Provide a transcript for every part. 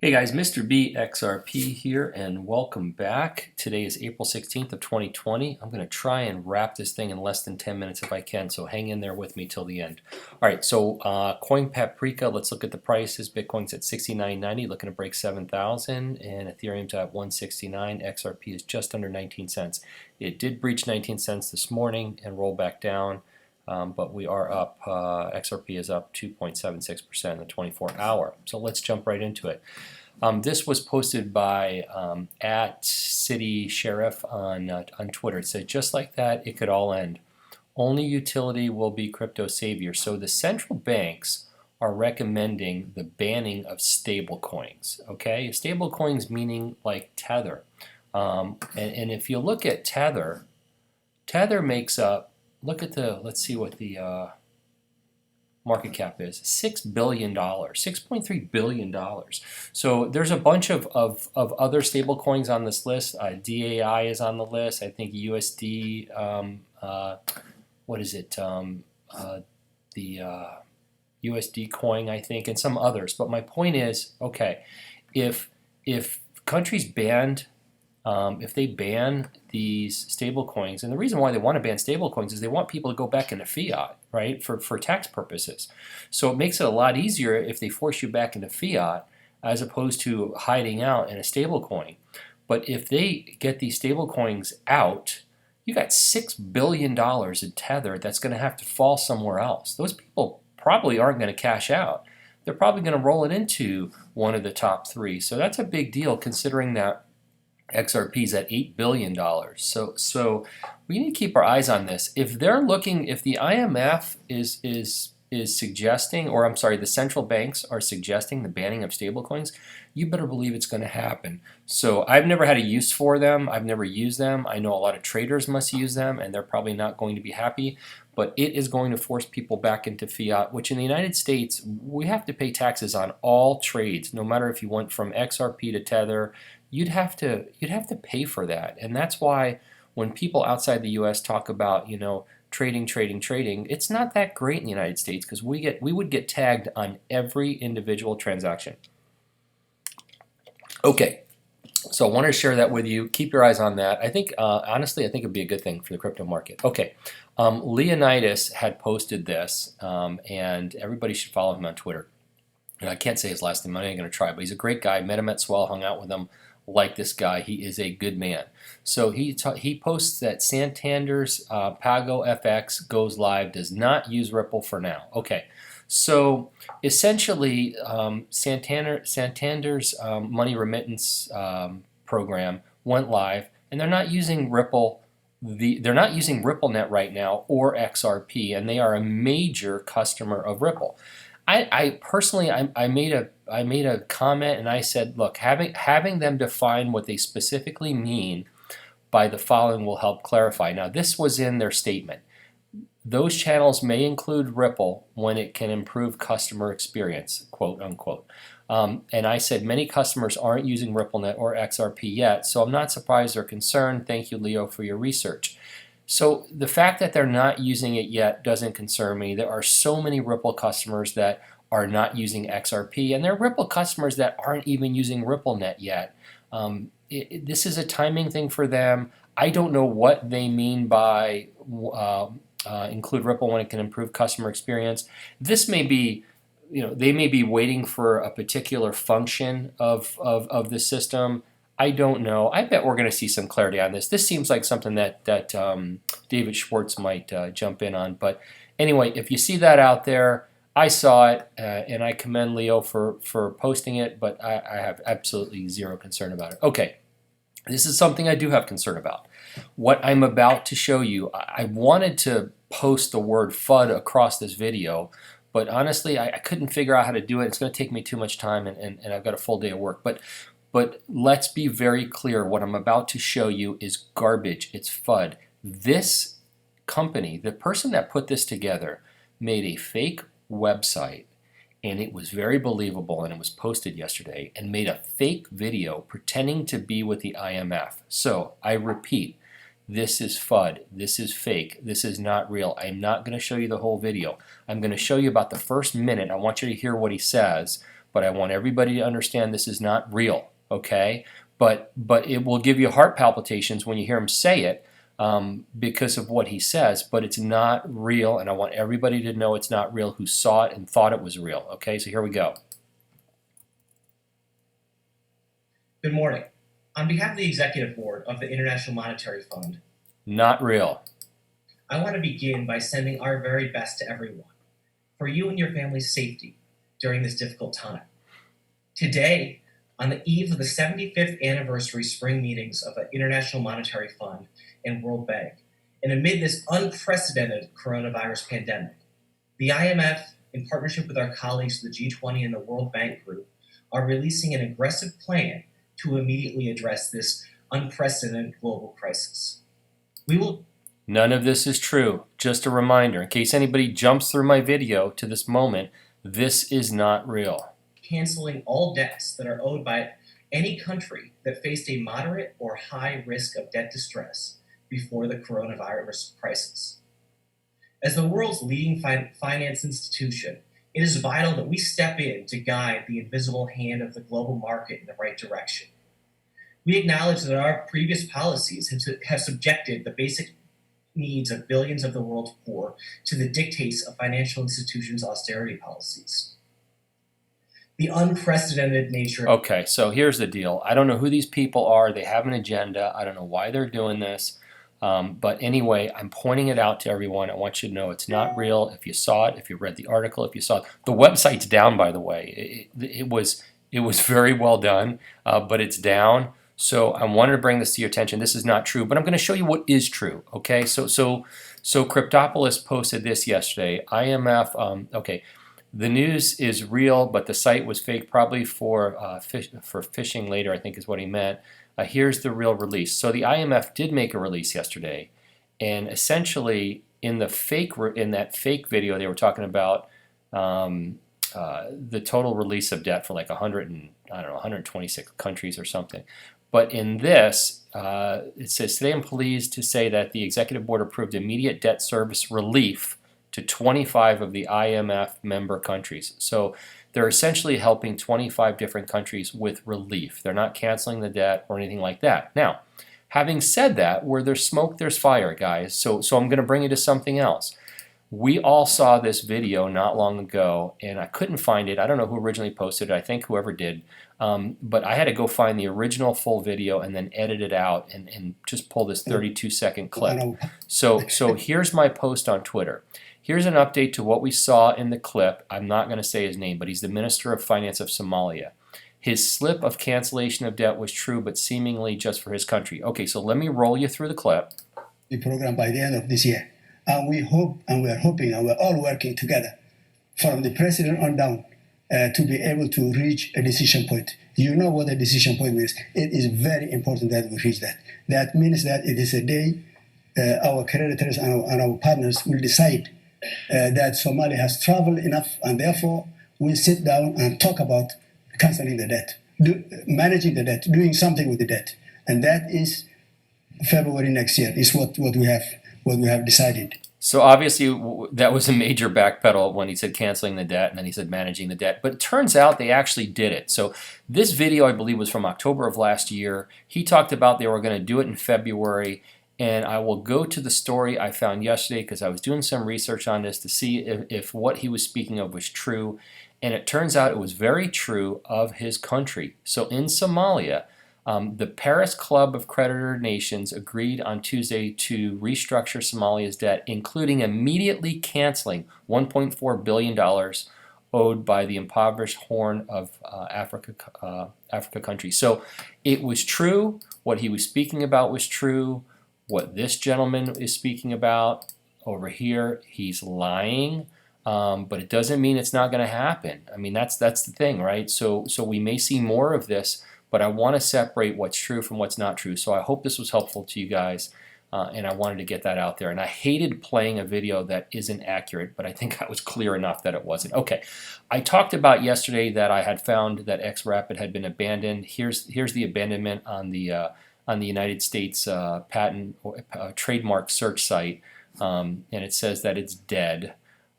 Hey guys, Mr. B XRP here and welcome back. Today is April 16th of 2020. I'm going to try and wrap this thing in less than 10 minutes if I can, so hang in there with me till the end. Alright, so Coin Paprika, let's look at the prices. Bitcoin's at 69.90, looking to break 7,000, and Ethereum's at 169. XRP is just under 19 cents. It did breach 19 cents this morning and roll back down. But we are up, XRP is up 2.76% in the 24-hour. So let's jump right into it. This was posted by at City Sheriff on Twitter. It said, just like that, it could all end. Only utility will be crypto savior. So the central banks are recommending the banning of stablecoins. Okay, stablecoins meaning like Tether. And if you look at Tether, Tether makes up, look at the, let's see what the market cap is, $6 billion, $6.3 billion. So there's a bunch of other stable coins on this list. DAI is on the list. I think USD, what is it, the USD coin, I think, and some others. But my point is, okay, if countries banned, if they ban these stable coins, and the reason why they want to ban stable coins is they want people to go back into fiat, right, for tax purposes. So it makes it a lot easier if they force you back into fiat as opposed to hiding out in a stable coin. But if they get these stable coins out, you got $6 billion in Tether that's going to have to fall somewhere else. Those people probably aren't going to cash out. They're probably going to roll it into one of the top three. So that's a big deal considering that XRP is at $8 billion. So we need to keep our eyes on this. If they're looking, if the IMF is suggesting, or I'm sorry, the central banks are suggesting the banning of stablecoins, you better believe it's going to happen. So I've never had a use for them. I've never used them. I know a lot of traders must use them, and they're probably not going to be happy. But it is going to force people back into fiat, which in the United States, we have to pay taxes on all trades, no matter if you went from XRP to Tether. You'd have to pay for that, and that's why when people outside the U.S. talk about, you know, trading, it's not that great in the United States because we would get tagged on every individual transaction. Okay, so I wanted to share that with you. Keep your eyes on that. I think honestly, I think it'd be a good thing for the crypto market. Okay, Leonidas had posted this, and everybody should follow him on Twitter. And I can't say his last name. I'm not even going to try, but he's a great guy. Met him at Swell, hung out with him. Like this guy, he is a good man. So he posts that Santander's Pago FX goes live, does not use Ripple for now. Okay, so essentially Santander's money remittance program went live, and they're not using Ripple. They're not using RippleNet right now or XRP, and they are a major customer of Ripple. I personally made a comment and I said, look, having them define what they specifically mean by the following will help clarify. Now, this was in their statement. Those channels may include Ripple when it can improve customer experience, quote unquote. And I said many customers aren't using RippleNet or XRP yet, so I'm not surprised or concerned. Thank you, Leo, for your research. So the fact that they're not using it yet doesn't concern me. There are so many Ripple customers that are not using XRP, and there are Ripple customers that aren't even using RippleNet yet. This is a timing thing for them. I don't know what they mean by include Ripple when it can improve customer experience. This may be, you know, they may be waiting for a particular function of the system. I don't know. I bet we're going to see some clarity on this. This seems like something that David Schwartz might jump in on. But anyway, if you see that out there, I saw it, and I commend Leo for posting it, but I have absolutely zero concern about it. Okay, this is something I do have concern about. What I'm about to show you, I wanted to post the word FUD across this video, but honestly, I couldn't figure out how to do it. It's going to take me too much time, and I've got a full day of work. But let's be very clear. What I'm about to show you is garbage. It's FUD. This company, the person that put this together, made a fake website, and it was very believable, and it was posted yesterday, and made a fake video pretending to be with the IMF. So I repeat, this is FUD. This is fake. This is not real. I'm not going to show you the whole video. I'm going to show you about the first minute. I want you to hear what he says. but I want everybody to understand this is not real, okay? But it will give you heart palpitations when you hear him say it because of what he says, but it's not real, and I want everybody to know it's not real who saw it and thought it was real, okay? So here we go. Good morning. On behalf of the Executive Board of the International Monetary Fund, not real. I want to begin by sending our very best to everyone for you and your family's safety during this difficult time. Today, on the eve of the 75th anniversary spring meetings of the International Monetary Fund and World Bank, and amid this unprecedented coronavirus pandemic, the IMF, in partnership with our colleagues from the G20 and the World Bank Group, are releasing an aggressive plan to immediately address this unprecedented global crisis. None of this is true. Just a reminder, in case anybody jumps through my video to this moment, this is not real. Canceling all debts that are owed by any country that faced a moderate or high risk of debt distress before the coronavirus crisis. As the world's leading finance institution, it is vital that we step in to guide the invisible hand of the global market in the right direction. We acknowledge that our previous policies have subjected the basic needs of billions of the world's poor to the dictates of financial institutions' austerity policies. The unprecedented nature. Okay, so here's the deal. I don't know who these people are. They have an agenda. I don't know why they're doing this. But anyway, I'm pointing it out to everyone. I want you to know it's not real. If you saw it, if you read the article, if you saw it. The website's down, by the way. It was very well done, but it's down. So I wanted to bring this to your attention. This is not true, but I'm going to show you what is true. Okay, so Cryptopolis posted this yesterday. IMF. Okay, the news is real, but the site was fake, probably for phishing later, I think is what he meant. Here's the real release. So the IMF did make a release yesterday, and essentially in that fake video they were talking about the total release of debt for like 126 countries or something. But in this, it says, today I'm pleased to say that the Executive Board approved immediate debt service relief to 25 of the IMF member countries. So they're essentially helping 25 different countries with relief. They're not canceling the debt or anything like that. Now, having said that, where there's smoke, there's fire, guys. So I'm going to bring you to something else. We all saw this video not long ago, and I couldn't find it. I don't know who originally posted it. I think whoever did. But I had to go find the original full video and then edit it out and just pull this 32-second clip. So here's my post on Twitter. Here's an update to what we saw in the clip. I'm not going to say his name, but he's the Minister of Finance of Somalia. His slip of cancellation of debt was true, but seemingly just for his country. Okay, so let me roll you through the clip. The program by the end of this year. And we hope, and we are hoping, and we're all working together from the president on down to be able to reach a decision point. You know what a decision point means. It is very important that we reach that. That means that it is a day our creditors and our partners will decide that Somalia has traveled enough, and therefore we'll sit down and talk about cancelling the debt, managing the debt, doing something with the debt. And that is February next year, is what we have decided. So obviously that was a major backpedal when he said canceling the debt, and then he said managing the debt. But it turns out they actually did it. So this video, I believe, was from October of last year. He talked about they were going to do it in February. And I will go to the story I found yesterday because I was doing some research on this to see if what he was speaking of was true. And it turns out it was very true of his country. So in Somalia, the Paris Club of Creditor Nations agreed on Tuesday to restructure Somalia's debt, including immediately canceling $1.4 billion owed by the impoverished Horn of Africa countries. So it was true. What he was speaking about was true. What this gentleman is speaking about over here, he's lying. But it doesn't mean it's not going to happen. I mean, that's the thing, right? So we may see more of this, but I want to separate what's true from what's not true. So I hope this was helpful to you guys, and I wanted to get that out there. And I hated playing a video that isn't accurate, but I think I was clear enough that it wasn't. Okay, I talked about yesterday that I had found that xRapid had been abandoned. Here's the abandonment on the United States patent trademark search site, and it says that it's dead.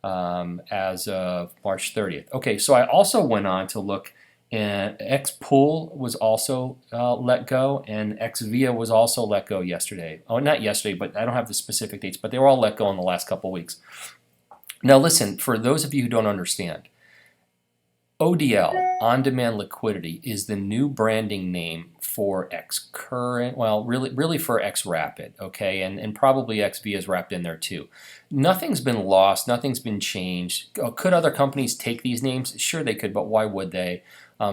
as of March 30th. Okay, so I also went on to look, and xPool was also let go, and xVia was also let go yesterday. Oh, not yesterday, but I don't have the specific dates, but they were all let go in the last couple weeks. Now listen, for those of you who don't understand, ODL, on-demand liquidity, is the new branding name for xCurrent, well, really for xRapid, okay, and probably xVia is wrapped in there too. Nothing's been lost, nothing's been changed. Could other companies take these names? Sure they could, but why would they?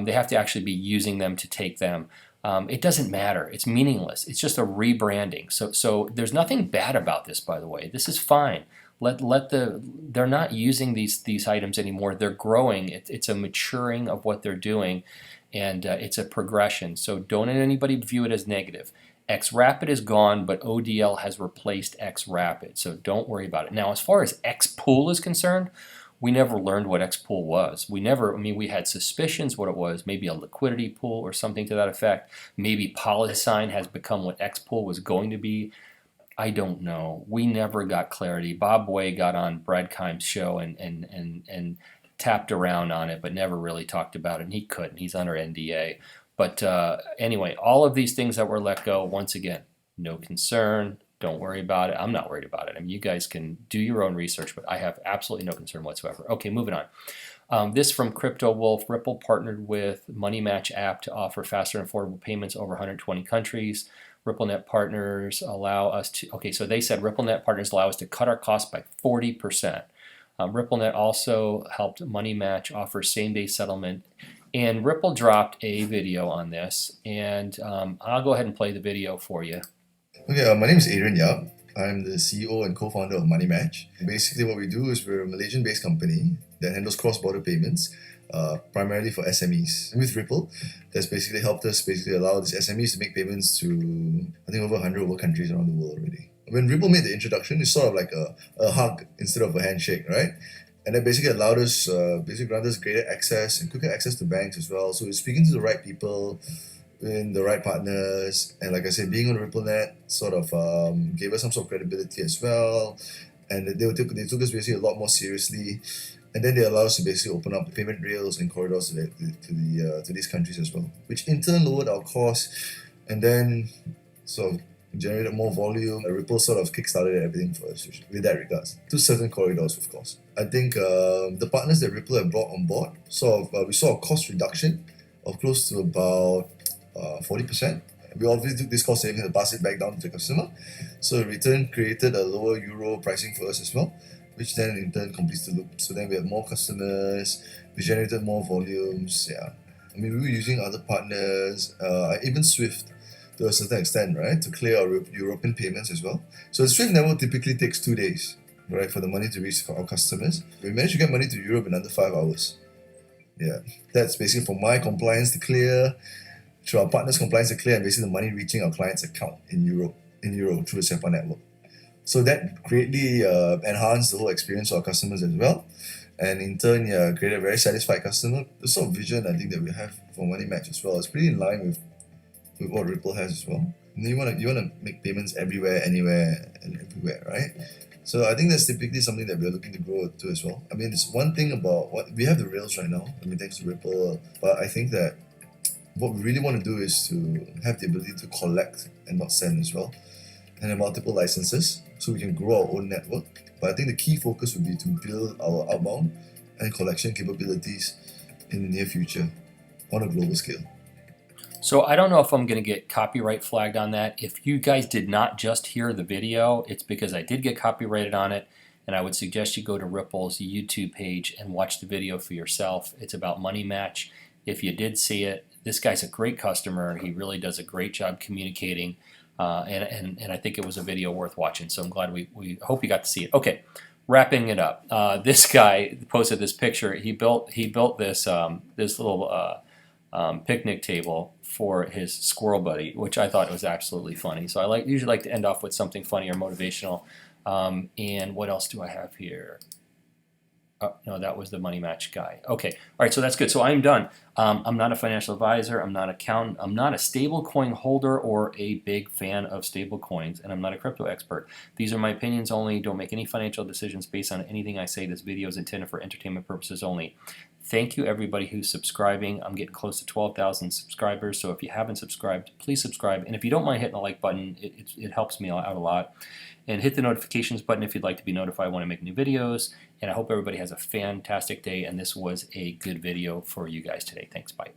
They have to actually be using them to take them. It doesn't matter. It's meaningless. It's just a rebranding. So there's nothing bad about this, by the way. This is fine. They're not using these items anymore. They're growing. It's a maturing of what they're doing, and it's a progression. So don't let anybody view it as negative. xRapid is gone, but ODL has replaced xRapid. So don't worry about it. Now, as far as xPool is concerned, we never learned what xPool was. We had suspicions what it was, maybe a liquidity pool or something to that effect. Maybe PolySign has become what xPool was going to be. I don't know. We never got clarity. Bob Way got on Brad Keim's show and tapped around on it, but never really talked about it, and he couldn't. He's under NDA. But anyway, all of these things that were let go, once again, no concern. Don't worry about it. I'm not worried about it. I mean, you guys can do your own research, but I have absolutely no concern whatsoever. Okay, moving on. This from Crypto Wolf. Ripple partnered with Money Match app to offer faster and affordable payments over 120 countries. RippleNet partners allow us to, okay, so they said RippleNet partners allow us to cut our costs by 40%. RippleNet also helped Money Match offer same-day settlement, and Ripple dropped a video on this, and I'll go ahead and play the video for you. Okay, my name is Adrian Yap. I'm the CEO and co-founder of Money Match. Basically what we do is we're a Malaysian-based company that handles cross-border payments, primarily for SMEs. And with Ripple, that's basically helped us allow these SMEs to make payments to, I think, over 100 countries around the world already. When Ripple made the introduction, it's sort of like a hug instead of a handshake, right? And that basically allowed us, granted us greater access and quicker access to banks as well. So we're speaking to the right people, in the right partners, and like I said, being on RippleNet sort of gave us some sort of credibility as well, and they took us basically a lot more seriously, and then they allowed us to basically open up the payment rails and corridors to these countries as well, which in turn lowered our costs, and then sort of generated more volume. Ripple sort of kickstarted everything for us with that regards to certain corridors, of course. I think the partners that Ripple have brought on board, we saw a cost reduction of close to about 40%. We obviously took this cost saving and passed it back down to the customer. So in return created a lower euro pricing for us as well, which then in turn completes the loop. So then we have more customers, we generated more volumes. Yeah, I mean, we were using other partners, even Swift to a certain extent, right, to clear our European payments as well. So the Swift network typically takes 2 days, right, for the money to reach our customers. We managed to get money to Europe in under 5 hours. Yeah, that's basically for my compliance to clear, through our partners' compliance to clear, and basically the money reaching our client's account in Euro through the SEPA network. So that greatly enhanced the whole experience for our customers as well, and in turn, created a very satisfied customer. The sort of vision I think that we have for Money Match as well is pretty in line with what Ripple has as well. And you want to make payments everywhere, anywhere, and everywhere, right? So I think that's typically something that we're looking to grow to as well. I mean, it's one thing about what we have the rails right now. I mean, thanks to Ripple, but I think that what we really want to do is to have the ability to collect and not send as well, and have multiple licenses so we can grow our own network. But I think the key focus would be to build our outbound and collection capabilities in the near future on a global scale. So I don't know if I'm going to get copyright flagged on that. If you guys did not just hear the video, it's because I did get copyrighted on it, and I would suggest you go to Ripple's YouTube page and watch the video for yourself. It's about Money Match. If you did see it, this guy's a great customer. He really does a great job communicating, and I think it was a video worth watching. So I'm glad we hope you got to see it. Okay, wrapping it up. This guy posted this picture. He built this this little picnic table for his squirrel buddy, which I thought was absolutely funny. So I usually like to end off with something funny or motivational. And what else do I have here? Oh, no, that was the money match guy. Okay, all right, so that's good. So I'm done. I'm not a financial advisor. I'm not an accountant. I'm not a stablecoin holder or a big fan of stablecoins, and I'm not a crypto expert. These are my opinions only. Don't make any financial decisions based on anything I say. This video is intended for entertainment purposes only. Thank you, everybody who's subscribing. I'm getting close to 12,000 subscribers, so if you haven't subscribed, please subscribe. And if you don't mind hitting the like button, it helps me out a lot. And hit the notifications button if you'd like to be notified when I make new videos. And I hope everybody has a fantastic day, and this was a good video for you guys today. Thanks, bye.